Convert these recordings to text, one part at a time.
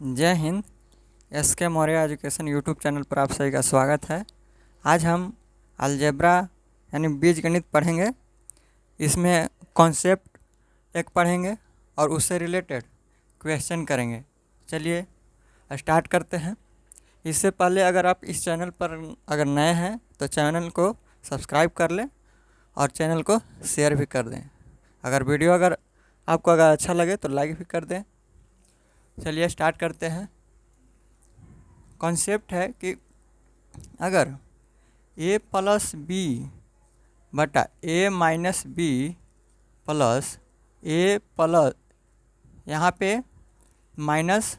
जय हिंद। एस के Maurya education YouTube channel पर आप सभी का स्वागत है। आज हम अलजेब्रा यानी बीजगणित पढ़ेंगे। इसमें कॉन्सेप्ट एक पढ़ेंगे और उससे रिलेटेड क्वेश्चन करेंगे। चलिए स्टार्ट करते हैं। इससे पहले अगर आप इस चैनल पर अगर नए हैं तो चैनल को सब्सक्राइब कर लें और चैनल को शेयर भी कर दें। अगर वीडियो आपको अच्छा लगे तो लाइक भी कर दें। चलिए स्टार्ट करते हैं। कॉन्सेप्ट है कि अगर a प्लस बी बटा a minus B plus a plus यहाँ पे माइनस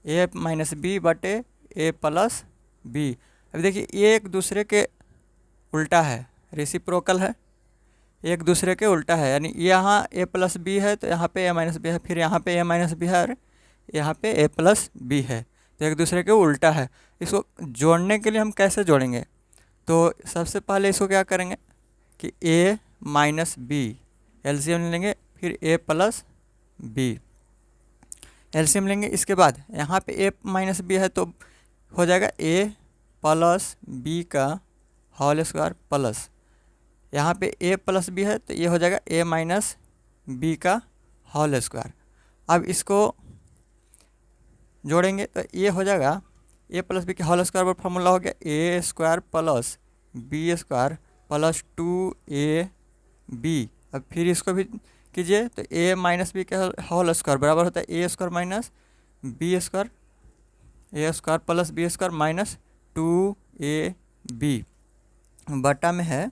a माइनस बी बटे a प्लस बी। अभी देखिए ये एक दूसरे के उल्टा है, रेसिप्रोकल है, एक दूसरे के उल्टा है। यानी यहाँ a प्लस बी है तो यहाँ पे a माइनस बी है, फिर यहाँ पे a माइनस बी है और यहाँ पे a प्लस बी है, तो एक दूसरे के उल्टा है। इसको जोड़ने के लिए हम कैसे जोड़ेंगे? तो सबसे पहले इसको क्या करेंगे कि a माइनस बी एलसीएम लेंगे, फिर a प्लस बी एलसीएम लेंगे। इसके बाद यहाँ पे a माइनस बी है तो हो जाएगा a प्लस बी का होल स्क्वायर प्लस यहाँ पे a प्लस बी है तो ये हो जाएगा a माइनस बी का होल स्क्वायर। अब इसको जोड़ेंगे तो ये हो जाएगा a प्लस बी के होल स्क्वायर पर फॉर्मूला हो गया a square plus B square plus 2ab। अब फिर इसको भी कीजिए तो a माइनस बी का होल स्क्वायर बराबर होता है a square minus B square, a square plus B square minus 2ab बटा में है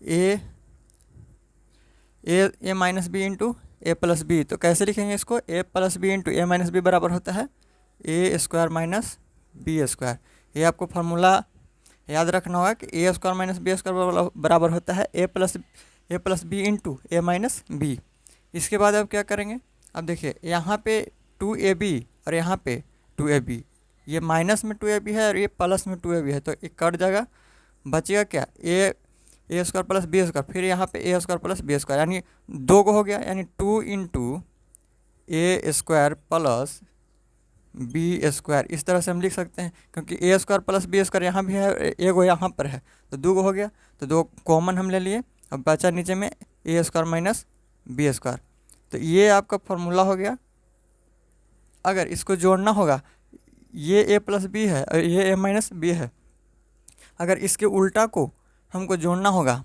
a minus B into A plus B. तो कैसे लिखेंगे इसको? a plus B into A minus B बराबर होता है a square minus B square. ये आपको फार्मूला याद रखना होगा कि a square minus B square बराबर होता है a plus B into A minus B. इसके बाद अब क्या करेंगे? अब देखिए यहाँ पे 2ab और यहाँ पे 2ab, ये माइनस में 2ab है और ये प्लस में 2ab है, तो ये कट जाएगा। बचेगा क्या? ए स्क्वायर प्लस बी स्क्वायर, फिर यहाँ पे ए स्क्वायर प्लस बी स्क्वायर, यानी 2 को हो गया, यानी 2 इंटू ए स्क्वायर प्लस बी स्क्वायर। इस तरह से हम लिख सकते हैं क्योंकि ए स्क्वायर प्लस बी स्क्वायर यहाँ भी है, एगो यहाँ पर है, तो 2 को हो गया, तो 2 कॉमन हम ले लिए। अब बचा नीचे में ए स्क्वायर माइनस बी स्क्वायर। तो ये आपका फॉर्मूला हो गया। अगर इसको जोड़ना होगा, ये ए प्लस बी है और ये ए माइनस बी है, अगर इसके उल्टा को हमको जोड़ना होगा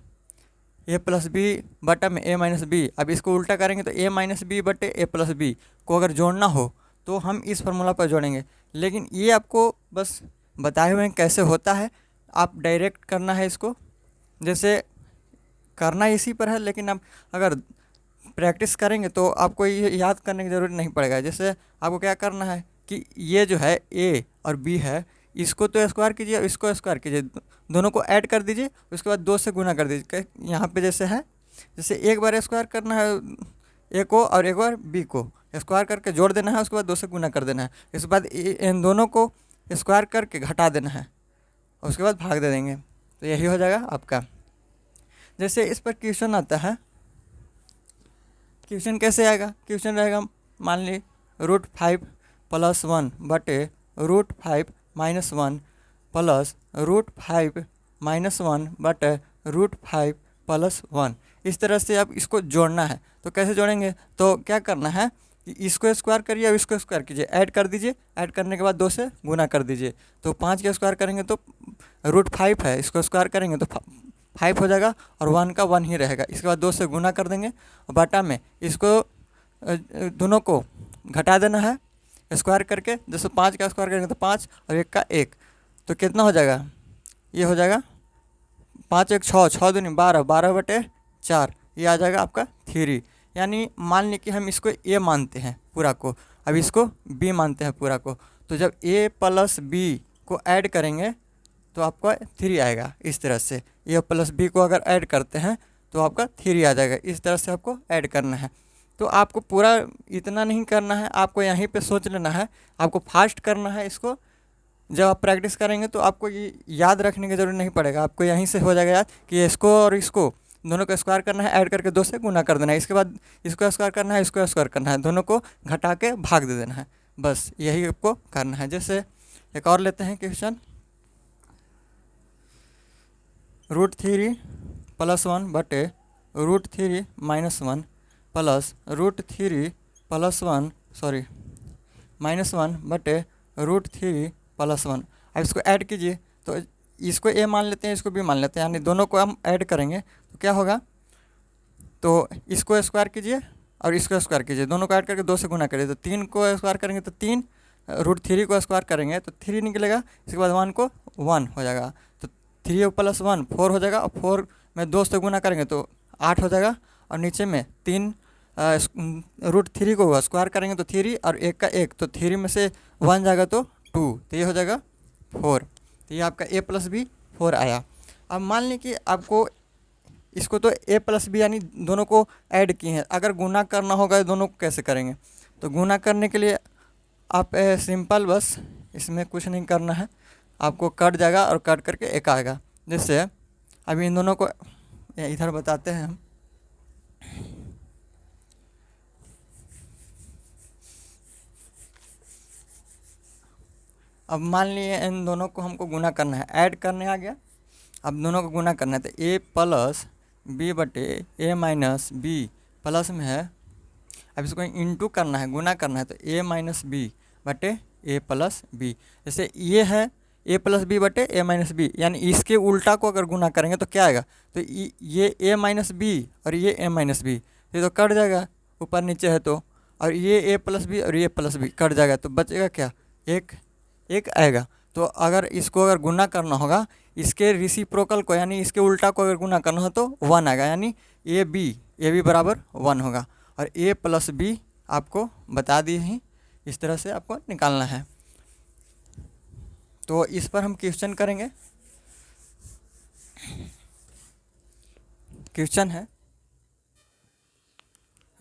ए प्लस बी बटा में ए माइनस बी। अब इसको उल्टा करेंगे तो ए माइनस बी बटे ए प्लस बी को अगर जोड़ना हो तो हम इस फार्मूला पर जोड़ेंगे। लेकिन ये आपको बस बताए हुए हैं कैसे होता है, आप डायरेक्ट करना है इसको, जैसे करना इसी पर है। लेकिन अब अगर प्रैक्टिस करेंगे तो आपको ये याद करने की ज़रूरत नहीं पड़ेगा। जैसे आपको क्या करना है कि ये जो है ए और बी है, इसको तो स्क्वायर कीजिए और इसको स्क्वायर कीजिए, दोनों को ऐड कर दीजिए, उसके बाद 2 से गुना कर दीजिए। यहाँ पे जैसे है, जैसे एक बार स्क्वायर करना है ए को और एक बार बी को स्क्वायर करके जोड़ देना है, उसके बाद 2 से गुना कर देना है, इसके बाद इन दोनों को स्क्वायर करके घटा देना है, उसके बाद भाग दे देंगे, तो यही हो जाएगा आपका। जैसे इस पर क्वेश्चन आता है, क्वेश्चन कैसे आएगा? क्वेश्चन रहेगा मान ली √5 + 1 बटे √5 - 1 प्लस √5 - 1 बटे √5 + 1। इस तरह से आप इसको जोड़ना है। तो कैसे जोड़ेंगे? तो क्या करना है कि इसको स्क्वायर करिए और इसको स्क्वायर कीजिए, ऐड कर दीजिए, ऐड करने के बाद 2 से गुना कर दीजिए। तो 5 का स्क्वायर करेंगे तो √5 है, इसको स्क्वायर करेंगे तो 5 हो जाएगा और 1 का 1 ही रहेगा। इसके बाद 2 से गुना कर देंगे और बटा में इसको दोनों को घटा देना है स्क्वायर करके। जैसे 5 का स्क्वायर करेंगे तो 5 और 1 का 1, तो कितना हो जाएगा? ये हो जाएगा 5 1 6, 6 दूनी 12, 12 बटे 4, ये आ जाएगा आपका 3। यानी मान ली कि हम इसको a मानते हैं पूरा को, अब इसको b मानते हैं पूरा को, तो जब a प्लस b को ऐड करेंगे तो आपका 3 आएगा। इस तरह से a प्लस b को अगर ऐड करते हैं तो आपका 3 आ जाएगा। इस तरह से आपको ऐड करना है। तो आपको पूरा इतना नहीं करना है, आपको यहीं पे सोच लेना है, आपको फास्ट करना है इसको। जब आप प्रैक्टिस करेंगे तो आपको ये याद रखने की ज़रूरत नहीं पड़ेगा, आपको यहीं से हो जाएगा याद कि इसको और इसको दोनों को स्क्वायर करना है, ऐड करके 2 से गुना कर देना है, इसके बाद इसको स्क्वायर करना है, इसको स्क्वायर करना है, दोनों को घटा के भाग दे देना है, बस यही आपको करना है। जैसे एक और लेते हैं क्वेश्चन, √3 + 1 बटे √3 - 1 प्लस √3 + 1 -1 बटे √3 + 1। अब इसको ऐड कीजिए, तो इसको ए मान लेते हैं, इसको बी मान लेते हैं, यानी दोनों को हम ऐड करेंगे तो क्या होगा, तो इसको स्क्वायर कीजिए और इसको स्क्वायर कीजिए, दोनों को ऐड करके 2 से गुना करिए, तो 3 को स्क्वायर करेंगे तो 3, √3 को स्क्वायर करेंगे तो 3 निकलेगा, इसके बाद 1 को 1 हो जाएगा, तो 3 + 1 4 हो जाएगा, और 4 में 2 से गुना करेंगे तो 8 हो जाएगा, और नीचे में 3 √3 को स्क्वायर करेंगे तो 3 और 1 का 1, तो 3 में से 1 जाएगा तो 2, तो ये हो जाएगा 4। तो ये आपका a + b 4 आया। अब मान लें कि आपको इसको तो a + b यानी दोनों को ऐड किए हैं, अगर गुना करना होगा दोनों को कैसे करेंगे, तो गुना करने के लिए आप सिंपल बस इसमें कुछ नहीं करना है, आपको कट जाएगा और कट करके एक आएगा। जैसे अभी इन दोनों को इधर बताते हैं हम, अब मान लिए इन दोनों को हमको गुना करना है, ऐड करने आ गया, अब दोनों को गुना करना है, तो a + b बटे a - b प्लस में है, अब इसको इंटू करना है, गुना करना है, तो a - b बटे a + b। जैसे ये है a + b बटे a - b, यानी इसके उल्टा को अगर गुना करेंगे तो क्या आएगा, तो ये a - b और ये a - b, ये तो कट जाएगा ऊपर नीचे है तो, और ये a + b और ये + b कट जाएगा, तो बचेगा क्या, एक आएगा। तो अगर इसको अगर गुना करना होगा, इसके रेसिप्रोकल को यानी इसके उल्टा को अगर गुना करना हो तो 1 आएगा, यानी ए बी बराबर 1 होगा, और a + b आपको बता दिए ही, इस तरह से आपको निकालना है। तो इस पर हम क्वेश्चन करेंगे। क्वेश्चन है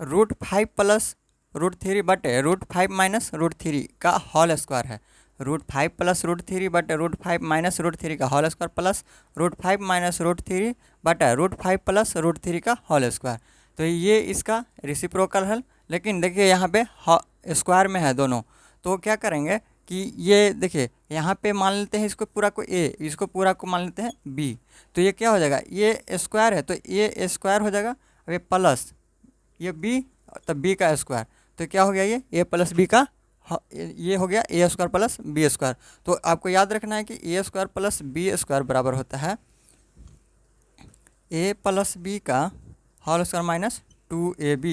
√5 + √3 बटे √5 - √3 का होल स्क्वायर है। √5 + √3 बटे √5 - √3 का होल स्क्वायर प्लस √5 - √3 बटे √5 + √3 का होल स्क्वायर। तो ये इसका रेसिप्रोकल है, लेकिन देखिए यहाँ पे स्क्वायर में है दोनों, तो क्या करेंगे कि ये देखिए यहाँ पे मान लेते हैं इसको पूरा को a, इसको पूरा को मान लेते हैं b, तो ये क्या हो जाएगा, ये स्क्वायर है तो ये स्क्वायर हो जाएगा, अब ये प्लस ये b तब b का स्क्वायर, तो क्या हो गया, ये a + b का ये हो गया a² + b²। तो आपको याद रखना है कि a² + b² बराबर होता है a + b का होल स्क्वायर माइनस 2ab।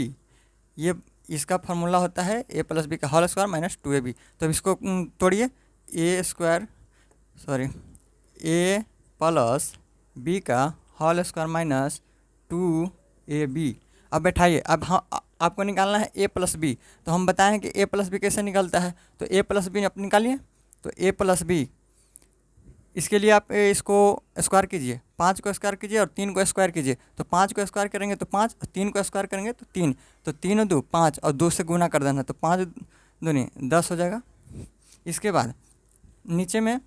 ये इसका फार्मूला होता है a + b का होल स्क्वायर माइनस 2ab। तो अब इसको तोड़िए, a + b का होल स्क्वायर माइनस 2ab। अब बैठाइए, अब हाँ आपको निकालना है a + b, तो हम बताएं कि a + b कैसे निकलता है, तो a + b आप निकालिए, तो a + b, इसके लिए आप इसको स्क्वायर कीजिए, 5 को स्क्वायर कीजिए और 3 को स्क्वायर कीजिए, तो 5 को स्क्वायर करेंगे तो 5 और 3 को स्क्वायर करेंगे तो 3, तो 3 2 5 और 2 से गुना कर देना, तो 5 दूनी 10 हो जाएगा। इसके बाद नीचे में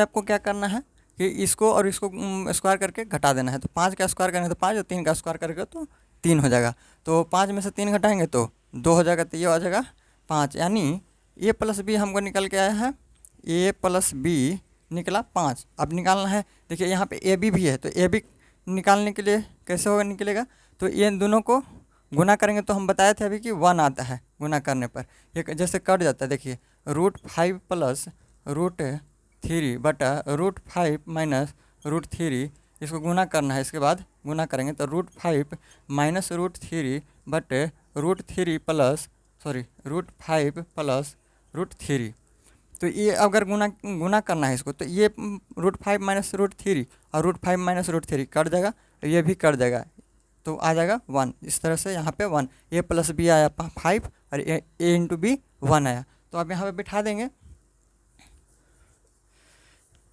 आपको क्या करना है कि इसको और इसको स्क्वायर करके घटा देना है, तो 5 का स्क्वायर करेंगे तो 5 और 3 का स्क्वायर करेंगे तो 3 हो जाएगा, तो 5 में से 3 घटाएंगे तो 2 हो जाएगा, तो ये हो जाएगा 5, यानी a + b हमको निकल के आया है, a + b निकला 5। अब निकालना है, देखिए यहाँ पे ab भी है, तो ab निकालने के लिए कैसे होगा निकलेगा, तो ये दोनों को गुना करेंगे तो हम बताए थे अभी कि 1 आता है गुना करने पर, ये जैसे कट जाता है, देखिए √5 + √3 बटा √5 - √3, इसको गुना करना है, इसके बाद गुना करेंगे तो √5 - √3 बटे √3 + √5 + √3। तो ये अगर गुना करना है इसको, तो ये √5 - √3 और √5 - √3 कट जाएगा, ये भी कट जाएगा, तो आ जाएगा 1। इस तरह से यहाँ पे 1, a + b आया 5 और a × b 1 आया, तो आप यहाँ पे बिठा देंगे,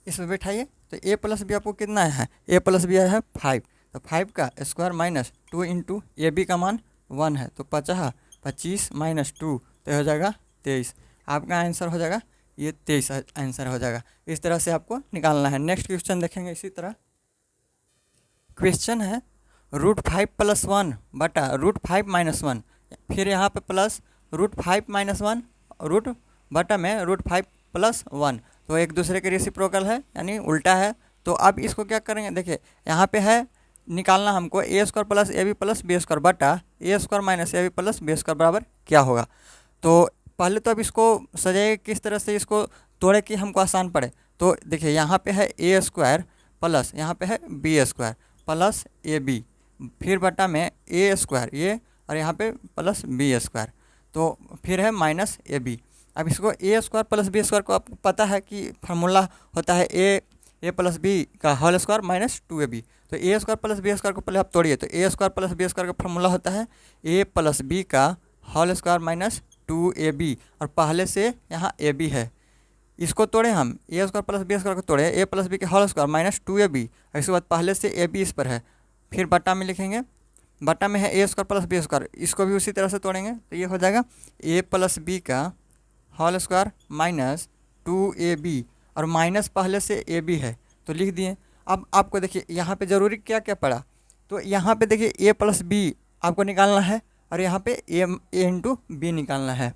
इसमें बैठाइए, तो a + b आपको कितना है, a + b आया है 5, तो 5 का स्क्वायर माइनस 2 × ab का मान 1 है, तो 50 25 - 2, तो हो जाएगा 23। आपका आंसर हो जाएगा ये 23 आंसर हो जाएगा। इस तरह से आपको निकालना है। नेक्स्ट क्वेश्चन देखेंगे इसी तरह। क्वेश्चन है √5 + 1 बटा √5 - 1, फिर यहाँ पे प्लस √5 - 1 रूट बटा में √5 + 1, तो एक दूसरे के रेसिप्रोकल है यानी उल्टा है। तो अब इसको क्या करेंगे, देखिए यहाँ पे है निकालना हमको a² + ab + b² बटा a² - ab + b² बराबर क्या होगा। तो पहले तो अब इसको सजाइए किस तरह से इसको तोड़े कि हमको आसान पड़े। तो देखिए यहाँ पे है a² प्लस यहाँ पे है b² प्लस ab, फिर बटा में a² ये और यहाँ पे प्लस b², तो फिर है माइनस ab। अब इसको a² + b² को आपको पता है कि फार्मूला होता है a + b का होल स्क्वायर माइनस 2ab। तो a² + b² को पहले आप तोड़िए, तो a² + b² का फार्मूला होता है a + b का होल स्क्वायर माइनस 2ab, और पहले से यहाँ ab है, इसको तोड़े हम a² + b² को तोड़े a + b के होल स्क्वायर माइनस 2ab, इसके बाद पहले से ab इस पर है, फिर बटा में लिखेंगे, बटा में है a² + b², इसको भी उसी तरह से तोड़ेंगे तो ये हो जाएगा a + b का होल स्क्वायर माइनस 2ab, और माइनस पहले से ab है तो लिख दिए। अब आपको देखिए यहाँ पे ज़रूरी क्या क्या पड़ा, तो यहाँ पे देखिए a + b आपको निकालना है और यहाँ पे a × b निकालना है।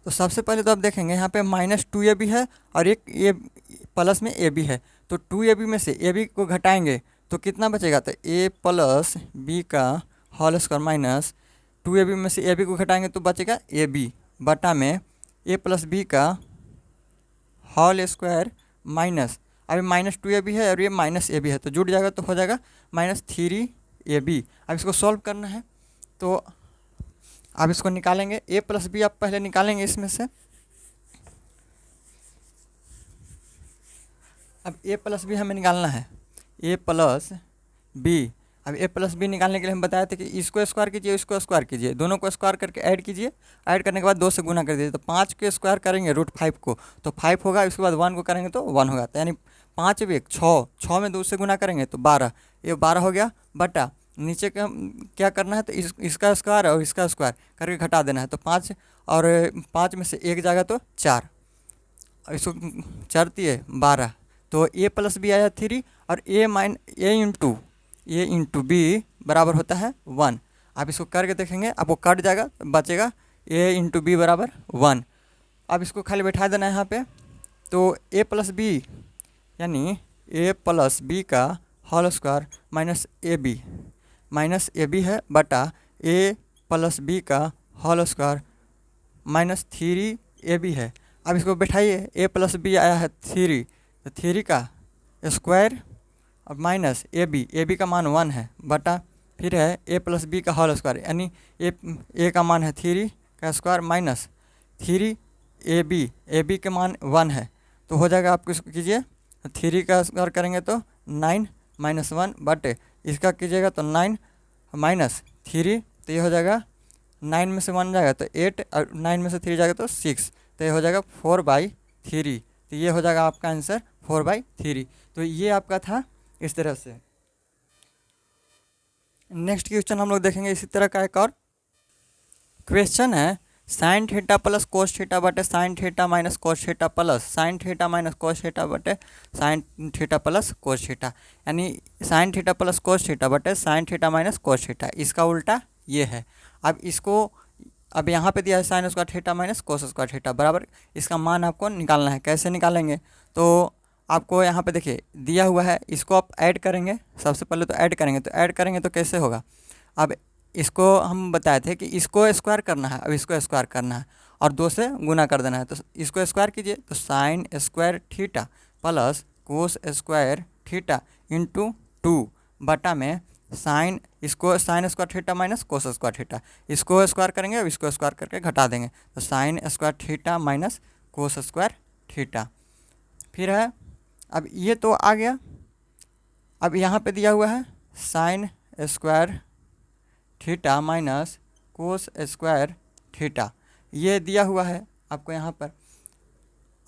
तो सबसे पहले तो आप देखेंगे यहाँ पे माइनस 2ab है और एक ए प्लस में ab है, तो 2ab में से ab को घटाएंगे तो कितना बचेगा, तो a + b का होल स्क्वायर माइनस 2ab में से ab को घटाएंगे तो बचेगा ab, बटा में a + b का होल स्क्वायर माइनस, अभी माइनस 2ab है और ये माइनस ab है तो जुड़ जाएगा तो हो जाएगा -3ab। अब इसको सॉल्व करना है तो अब इसको निकालेंगे, a + b आप पहले निकालेंगे इसमें से। अब a + b हमें निकालना है, a + b। अब a + b निकालने के लिए हम बताए थे कि इसको स्क्वायर कीजिए, इसको स्क्वायर कीजिए, दोनों को स्क्वायर करके ऐड कीजिए, ऐड करने के बाद 2 से गुना कर दीजिए, तो 5 के स्क्वायर करेंगे √5 को तो 5 होगा, इसके बाद 1 को करेंगे तो 1 होगा, तो यानी 5 × 1 6, 6 में 2 से गुना करेंगे तो 12, ये 12 हो गया, बटा नीचे का क्या करना है तो इसका स्क्वायर और इसका स्क्वायर करके घटा देना है, तो 5 और 5 में से 1 जाएगा तो 4, इसको 4 × 12, तो a + b आया 3 और a × b बराबर होता है 1। आप इसको करके देखेंगे आपको कट जाएगा, बचेगा a × b बराबर 1। अब इसको खाली बैठा देना है यहाँ पे, तो a + b यानी a + b का होल स्क्वायर माइनस ab है, बटा a + b का होल स्क्वायर माइनस 3ab है। अब इसको बैठाइए, a + b आया है 3, तो 3 का स्क्वायर और माइनस ab का मान 1 है, बटा फिर है a + b का होल स्क्वायर यानी a का मान है 3 का स्क्वायर माइनस 3ab के मान 1 है, तो हो जाएगा आपको इसको कीजिए 3 का स्क्वायर करेंगे तो 9 - 1 बटे इसका कीजिएगा तो 9 - 3, तो ये हो जाएगा 9 में से 1 जाएगा तो 8 और 9 में से 3 जाएगा तो 6, तो ये हो जाएगा 4/3, तो ये हो जाएगा आपका आंसर 4/3। तो ये आपका था इस तरह से। नेक्स्ट क्वेश्चन हम लोग देखेंगे इसी तरह का एक और क्वेश्चन है, sin θ + cos θ बटे sin θ - cos θ plus sin θ - cos θ बटे sin θ + cos θ, यानी sin θ + cos θ बटे sin θ - cos θ, इसका उल्टा ये है। अब इसको अब यहाँ पे दिया है sin² θ - cos² θ बराबर, इसका मान आपको निकालना है। कैसे निकालेंगे, तो आपको यहाँ पे देखिए दिया हुआ है, इसको आप ऐड करेंगे, सबसे पहले तो ऐड करेंगे तो कैसे होगा। अब इसको हम बताए थे कि इसको स्क्वायर करना है, अब इसको स्क्वायर करना है और 2 से गुना कर देना है, तो इसको स्क्वायर कीजिए तो sin² θ प्लस cos² θ इंटू 2 बटा में इसको sin² θ माइनस cos² θ, इसको स्क्वायर करेंगे, अब इसको स्क्वायर करके घटा देंगे तो sin² θ माइनस cos² θ। फिर है अब ये तो आ गया, अब यहाँ पे दिया हुआ है sin² θ माइनस cos² θ, ये दिया हुआ है आपको यहाँ पर।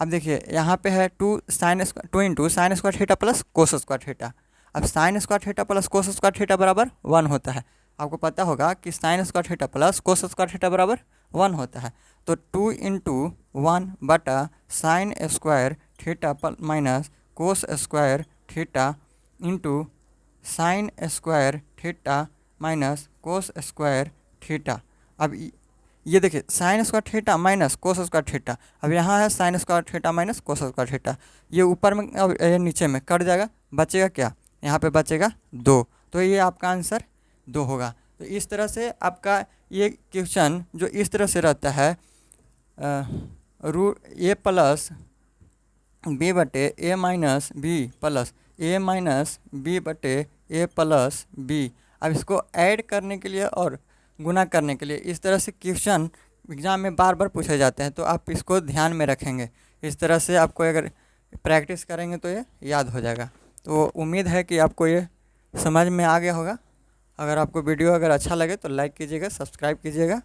अब देखिए यहाँ पे है 2 इंटू sin² θ प्लस cos² θ। अब sin² θ प्लस cos² θ बराबर 1 होता है, आपको पता होगा कि sin² θ प्लस cos² θ बराबर 1 होता है, तो 2 इंटू 1 बटा sin² θ minus cos² θ into sin² θ minus cos² θ। अब ये देखिए sine square theta minus cos square theta, अब यहाँ है sine square theta minus cos square theta, ये ऊपर में अब ये नीचे में कट जाएगा, बचेगा क्या, यहाँ पे बचेगा 2, तो ये आपका आंसर 2 होगा। तो इस तरह से आपका ये क्वेश्चन जो इस तरह से रहता है रूट ए प्लस बी बटे ए माइनस बी प्लस ए माइनस बी बटे ए प्लस बी। अब इसको ऐड करने के लिए और गुना करने के लिए इस तरह से क्वेश्चन एग्ज़ाम में बार बार पूछे जाते हैं, तो आप इसको ध्यान में रखेंगे। इस तरह से आपको अगर प्रैक्टिस करेंगे तो ये याद हो जाएगा। तो उम्मीद है कि आपको ये समझ में आ गया होगा। अगर आपको वीडियो अगर अच्छा लगे तो लाइक कीजिएगा, सब्सक्राइब कीजिएगा।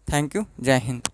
थैंक यू, जय हिंद।